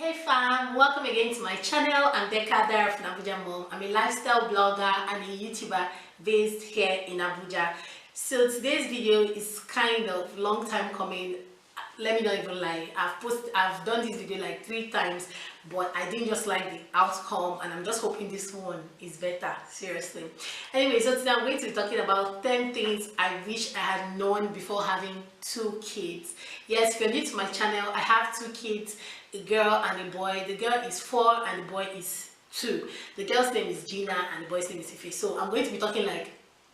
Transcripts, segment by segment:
Hey fam, welcome again to my channel. I'm diaryofanabujamom. I'm a lifestyle blogger and a YouTuber based here in Abuja. So today's video is kind of long time coming. Let me not even lie. I've done this video like 3 times, but I didn't just like the outcome, and I'm just hoping this one is better. Seriously. Anyway, so today I'm going to be talking about 10 things I wish I had known before having 2 kids. Yes, if you're new to my channel, I have 2 kids, a girl and a boy. The girl is 4 and the boy is 2. The girl's name is Gina and the boy's name is Ife. So I'm going to be talking like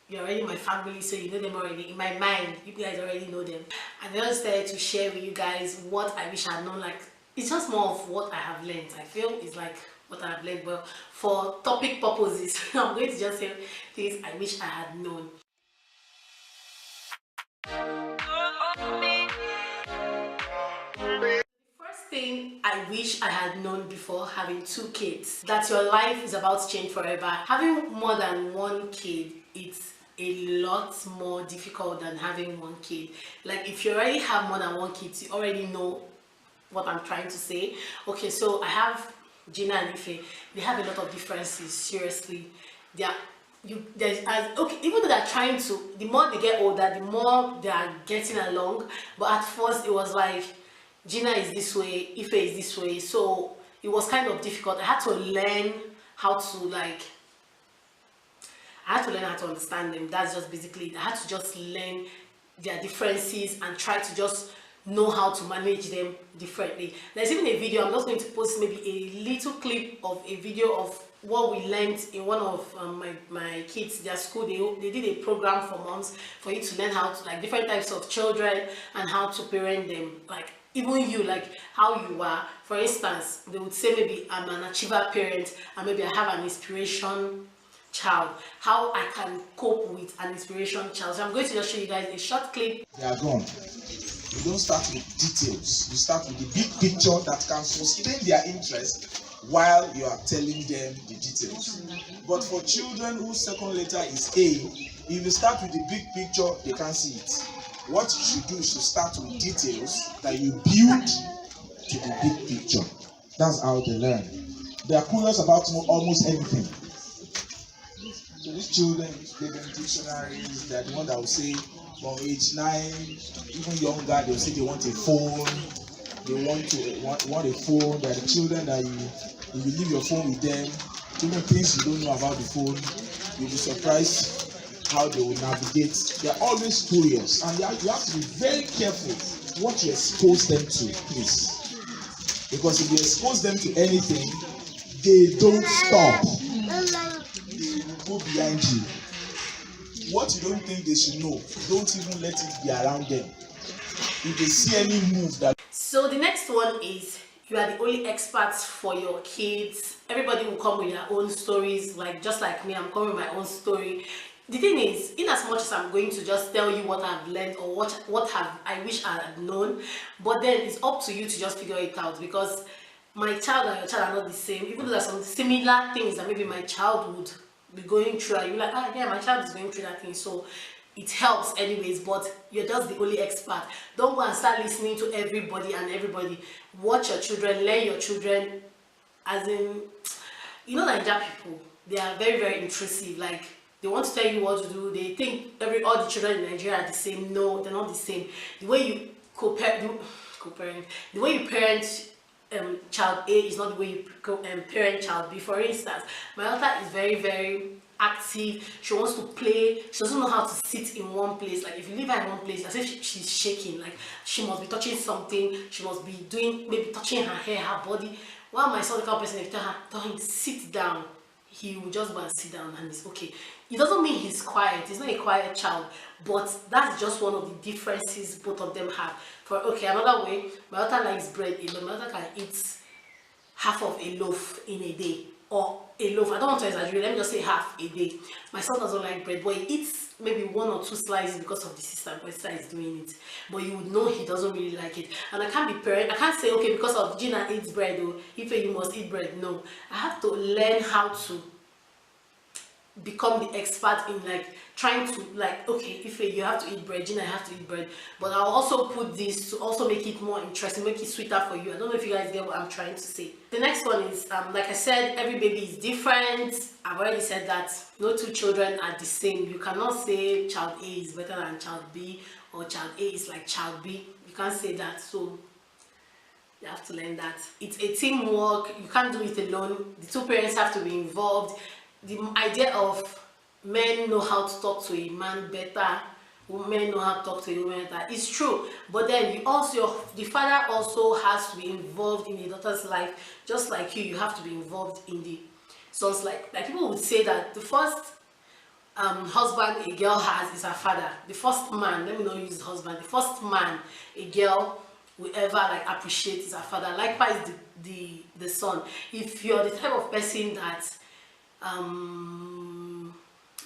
you're already my family, so you know them already. In my mind, you guys already know them. And I just started to share with you guys what I wish I had known. Like, it's just more of what I have learned. I feel it's like what I have learned. But for topic purposes, I'm going to just say things I wish I had known. Thing I wish I had known before having 2 kids, that your life is about to change forever. Having more than 1 kid, it's a lot more difficult than having 1 kid. Like, if you already have more than 1 kid, you already know what I'm trying to say. Okay, so I have Gina and Ife. They have a lot of differences. Seriously, okay, even though they're trying to, the more they get older, the more they are getting along. But at first it was like Gina is this way, Ife is this way, so it was kind of difficult. I had to learn how to understand them. That's just basically it. I had to just learn their differences and try to just know how to manage them differently. There's even a video, I'm just going to post maybe a little clip of a video of what we learned in one of my kids, their school. They did a program for moms for you to learn how to, like, different types of children and how to parent them. Like, even you, like how you are. For instance, they would say maybe I'm an achiever parent and maybe I have an inspiration child. How I can cope with an inspiration child. So I'm going to just show you guys a short clip. They are gone. You don't start with details. You start with the big picture that can sustain their interest while you are telling them the details. But for children whose second letter is A, if you start with the big picture, they can't see it. What you should do is to start with details that you build to the big picture. That's how they learn. They are curious about almost anything. So these children, they learn dictionaries. They're the one that will say from age 9, even younger, they'll say they want a phone. They want a phone. They're the children that if you leave your phone with them, even things you don't know about the phone, you'll be surprised how they will navigate. They are always curious, and you have to be very careful what you expose them to, please. Because if you expose them to anything, they don't stop. They will go behind you. What you don't think they should know, don't even let it be around them. If they see any move that. So the next one is, you are the only experts for your kids. Everybody will come with their own stories, like just like me, I'm coming with my own story. The thing is, in as much as I'm going to just tell you what I've learned or what I wish I had known, but then it's up to you to just figure it out, because my child and your child are not the same. Even though there's some similar things that maybe my child would be going through, and you're like, ah, yeah, my child is going through that thing, so it helps anyways. But you're just the only expert. Don't go and start listening to everybody and everybody. Watch your children, learn your children. As in, you know, Nigerian people, they are very, very intrusive. Like, they want to tell you what to do. They think all the children in Nigeria are the same. No, they're not the same. The way you the way you parent child A is not the way you parent child B. For instance, my daughter is very, very active. She wants to play. She doesn't know how to sit in one place. Like, if you leave her in one place, as if she's shaking. Like, she must be touching something. She must be doing, maybe touching her hair, her body. While my son, the kind of person, if you tell him sit down, he will just go and sit down and it's okay. It doesn't mean he's quiet. He's not a quiet child, but that's just one of the differences both of them have. For another way, my daughter likes bread alone. My daughter can eat half of a loaf in a day, or a loaf. I don't want to exaggerate. Let me just say half a day. My son doesn't like bread, but he eats maybe 1 or 2 slices because of the sister. My sister is doing it, but you would know he doesn't really like it. And I can't be parent. I can't say, okay, because of Gina eats bread, or if you must eat bread. No, I have to learn how to become the expert in like trying to like, okay, if you have to eat bread, Gina, I have to eat bread, but I'll also put this to also make it more interesting, make it sweeter for you. I don't know if you guys get what I'm trying to say. The next one is like I said, every baby is different. I've already said that no two children are the same. You cannot say child A is better than child B, or child A is like child B. You can't say that. So you have to learn that it's a teamwork. You can't do it alone. The two parents have to be involved. The idea of men know how to talk to a man better, women know how to talk to a woman better, is true, but then you also, the father also has to be involved in the daughter's life, just like you have to be involved in the son's life. Like people would say that the first husband a girl has is her father. The first man, let me not use husband, the first man a girl will ever like appreciate is her father. Likewise the son. If you're the type of person that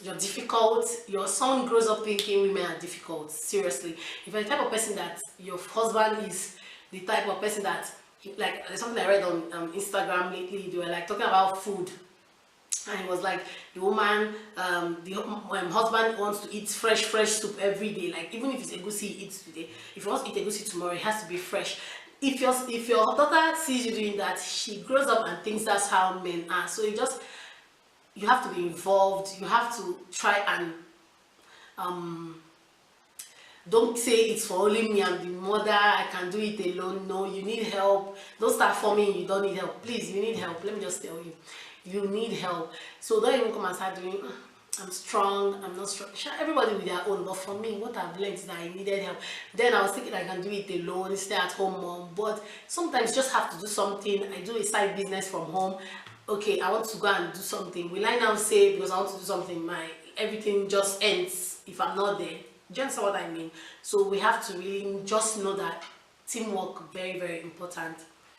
you're difficult, your son grows up thinking women are difficult. Seriously, if you're the type of person that your husband is the type of person that, like there's something I read on Instagram lately, they were like talking about food, and it was like the woman, the husband wants to eat fresh soup every day. Like even if it's egusi he eats today, if he wants to eat egusi tomorrow, it has to be fresh. If your daughter sees you doing that, she grows up and thinks that's how men are. So you have to be involved. You have to try and don't say it's for only me, I'm the mother, I can do it alone. No, you need help. Don't start forming you don't need help. Please, you need help. Let me just tell you, you need help. So don't even come and start doing I'm strong, I'm not strong. Everybody with their own, but for me, what I've learned is that I needed help. Then I was thinking I can do it alone, stay at home mom, but sometimes you just have to do something. I do a side business from home. Okay, I want to go and do something. Will I now say because I want to do something, everything just ends if I'm not there? Do you understand what I mean? So we have to really just know that teamwork, very, very important.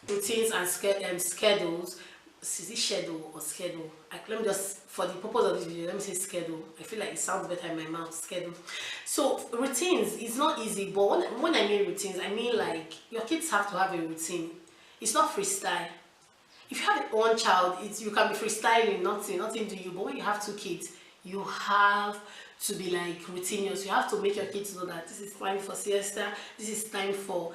Routines and schedules. Is it schedule or schedule? Like, let me just, for the purpose of this video, let me say schedule. I feel like it sounds better in my mouth, schedule. So routines is not easy, but when I mean routines, I mean like your kids have to have a routine. It's not freestyle. If you have one child, you can be freestyling, nothing to you. But when you have two kids, you have to be like routinious. You have to make your kids know that this is time for siesta, this is time for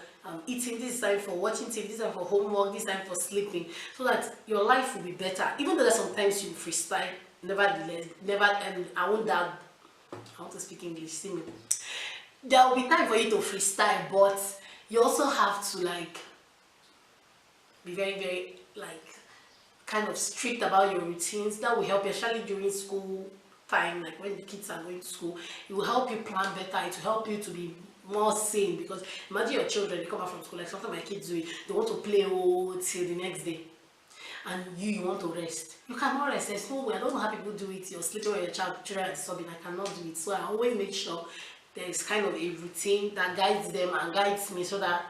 eating, this is time for watching TV, this is time for homework, this is time for sleeping, so that your life will be better. Even though that sometimes you freestyle, nevertheless, I want to speak English, see me. There will be time for you to freestyle, but you also have to like be very, very like kind of strict about your routines. That will help you, especially during school time, like when the kids are going to school. It will help you plan better. It will help you to be more sane, because imagine your children, they come back from school, like sometimes my kids do it, they want to play till the next day, and you want to rest. You cannot rest. There's no way. I don't know how people do it. You're sleeping when your children are sobbing. I cannot do it. So I always make sure there's kind of a routine that guides them and guides me, so that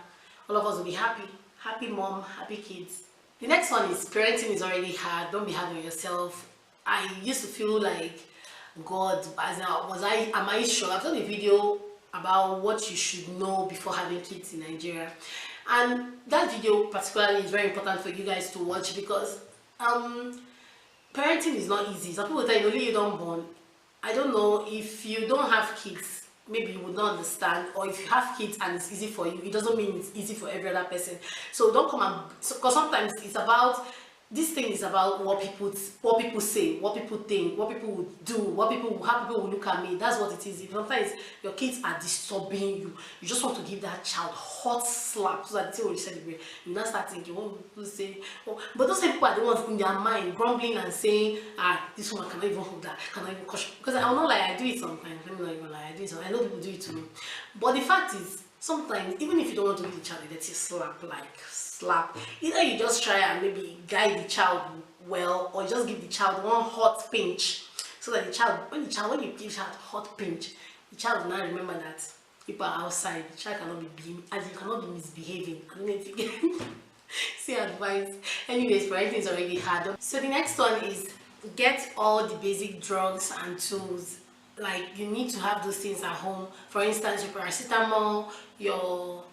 all of us will be happy mom, happy kids. The next one is parenting is already hard. Don't be hard on yourself. I used to feel like, God, am I sure? I've done a video about what you should know before having kids in Nigeria, and that video particularly is very important for you guys to watch, because parenting is not easy. Some people tell you only you don't born. I don't know, if you don't have kids, maybe you would not understand, or if you have kids and it's easy for you, it doesn't mean it's easy for every other person. So don't come and, because sometimes it's about, this thing is about what people say, what people think, what people would do, how people will look at me. That's what it is. If sometimes your kids are disturbing you, you just want to give that child hot slap so that the thing will celebrate. You now start thinking, what people say, oh, but those people are the ones in their mind grumbling and saying, this woman cannot even hold that, cannot even caution. Because I will not lie, I do it sometimes. Let me not even lie, I do it sometimes. I know people do it to me. But the fact is, sometimes, even if you don't want to give the child a dirty slap, either you just try and maybe guide the child well, or just give the child one hot pinch, so that the child, when you give the child hot pinch, the child will now remember that people are outside. The child cannot be as you cannot be misbehaving. I don't know if you get see advice. Anyways, parenting is already hard. So the next one is get all the basic drugs and tools. Like, you need to have those things at home. For instance, your paracetamol, your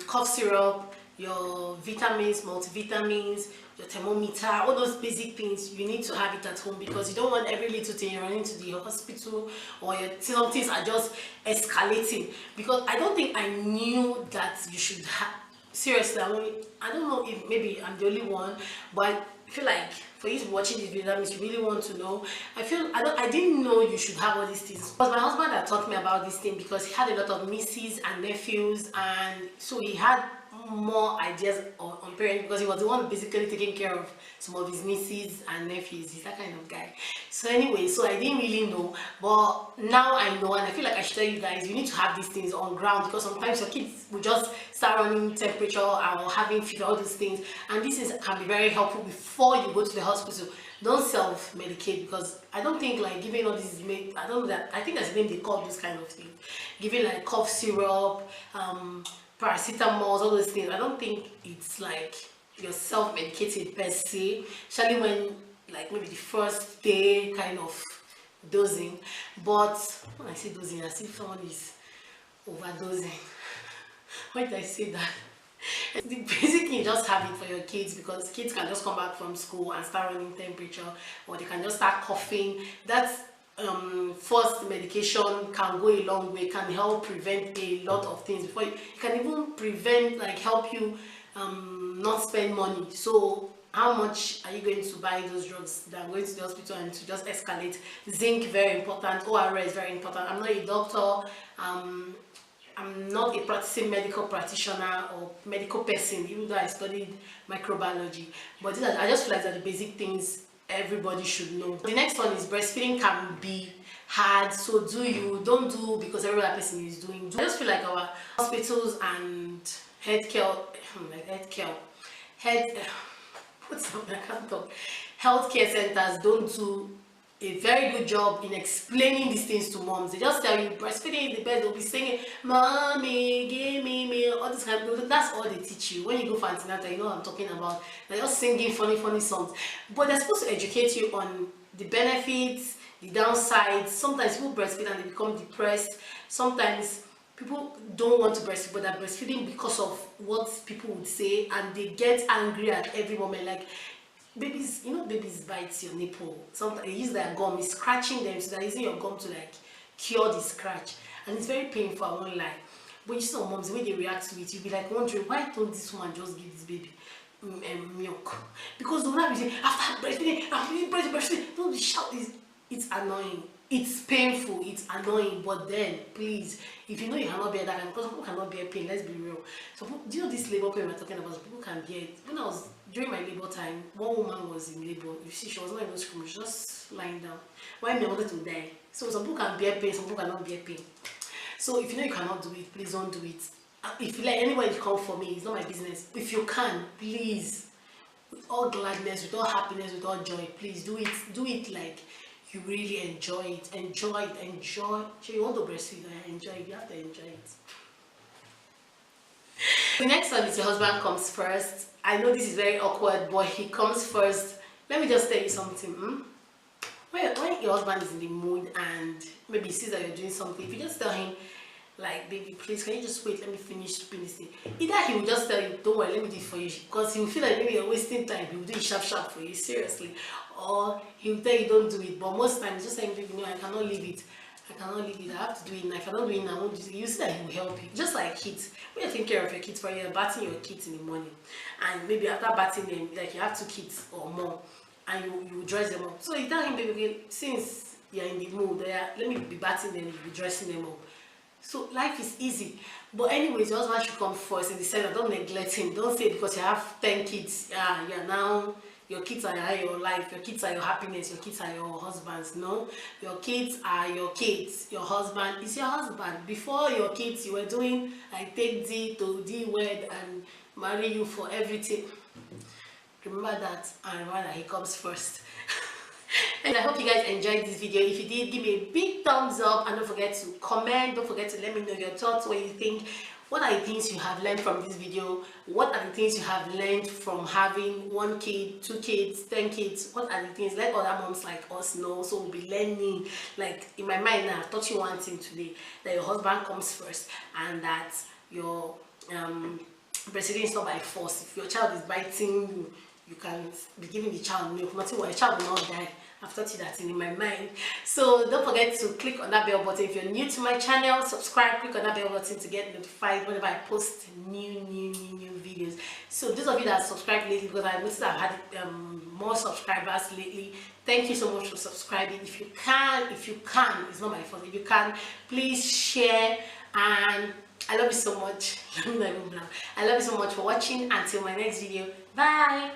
cough syrup, your vitamins, multivitamins, your thermometer, all those basic things. You need to have it at home because you don't want every little thing you're running to the hospital, or some things are just escalating. Because I don't think I knew that you should have, seriously, I don't know if maybe I'm the only one, but I feel like for you to be watching this video, that means you really want to know. I didn't know you should have all these things. But my husband had taught me about this thing because he had a lot of nieces and nephews, and so he had more ideas on parenting because he was the one basically taking care of some of his nieces and nephews. He's that kind of guy. So anyway, so I didn't really know, but now I know, and I feel like I should tell you guys, you need to have these things on ground because sometimes your kids will just start running temperature or having fever, all those things, and this can be very helpful before you go to the hospital. Don't self-medicate, because I don't think like giving all these, I don't know that, I think that's the name they call this kind of thing, giving like cough syrup, paracetamol, all those things. I don't think it's like you're self-medicated per se, especially when like maybe the first day kind of dosing. But when I say dosing, I see someone is overdosing. Why did I say that? The basic thing, just have it for your kids, because kids can just come back from school and start running temperature, or they can just start coughing. That's first medication can go a long way, can help prevent a lot of things. Before it can even prevent, like help you not spend money. So how much are you going to buy those drugs that are going to the hospital and to just escalate? Zinc, very important. ORS, very important. I'm not a doctor, I'm not a practicing medical practitioner or medical person, even though I studied microbiology, but I just feel like they're the basic things everybody should know. The next one is breastfeeding can be hard, so don't do because every other person is doing. I just feel like our hospitals and healthcare centers don't do a very good job in explaining these things to moms. They just tell you breastfeeding is the best. They'll be singing, "Mommy, give me milk," all this kind of. That's all they teach you. When you go for antenatal, you know what I'm talking about. They're just singing funny songs. But they're supposed to educate you on the benefits, the downsides. Sometimes people breastfeed and they become depressed. Sometimes people don't want to breastfeed, but they're breastfeeding because of what people would say, and they get angry at every moment. Like babies, you know, babies bite your nipple. Sometimes they use their gum, is scratching them, so they're using your gum to like cure the scratch, and it's very painful, I won't lie. But you see some moms, the way they react to it, you'll be like wondering, why don't this woman just give this baby milk? Because the one be saying, after breastfeeding, don't be shout. It's annoying, it's painful, it's annoying. But then please, if you know you cannot bear that, and because people cannot bear pain, let's be real. So do you know this labor pain we're talking about? People can bear it. When I was during my labor time, one woman was in labor. You see, she was not even screaming, she was just lying down. Why me? I wanted to die. So some people can bear pain, some people cannot bear pain. So if you know you cannot do it, please don't do it. If you let anybody come for me, it's not my business. If you can, please, with all gladness, with all happiness, with all joy, please do it. Do it like you really enjoy it. Enjoy it. Enjoy. So you want to breastfeed, enjoy it. You have to enjoy it. The next one is your husband comes first. I know this is very awkward, but he comes first. Let me just tell you something. When your husband is in the mood and maybe he sees that you're doing something, if you just tell him, like, baby, please, can you just wait, let me finish doing this thing. Either he will just tell you, don't worry, let me do it for you, because he will feel like maybe you're wasting time. He will do it sharp for you, seriously. Or he will tell you, don't do it. But most times, just saying, baby, no, I cannot leave it. I cannot leave it. I have to do it. And if I don't do it, I won't do it. You see that he will help you. Just like kids. When you're taking care of your kids, for you're bathing your kids in the morning, and maybe after bathing them, like you have 2 kids or more, and you dress them up. So you tell him, baby, since you're in the mood, let me be bathing them, be dressing them up. So life is easy. But anyways, your husband should come first in the sense that don't neglect him. Don't say because you have 10 kids, now your kids are your life, your kids are your happiness, your kids are your husbands. No, your kids are your kids. Your husband is your husband. Before your kids, you were doing like take D to D word and marry you for everything. Remember that, and remember that he comes first. And I hope you guys enjoyed this video. If you did, give me a big thumbs up, and don't forget to comment. Don't forget to let me know your thoughts, what you think. What are the things you have learned from this video? What are the things you have learned from having 1 kid, 2 kids, 10 kids? What are the things? Let other moms like us know, so we'll be learning. Like in my mind now, I've taught you one thing today, that your husband comes first, and that your breastfeeding is not by force. If your child is biting you, you can be giving the child milk. Nothing, your child will not die. I've taught you that in my mind. So don't forget to click on that bell button. If you're new to my channel, subscribe, click on that bell button to get notified whenever I post new videos. So those of you that subscribed lately, because I noticed I've had more subscribers lately, thank you so much for subscribing. If you can, it's not my fault. If you can, please share, and I love you so much. I love you so much for watching. Until my next video, bye.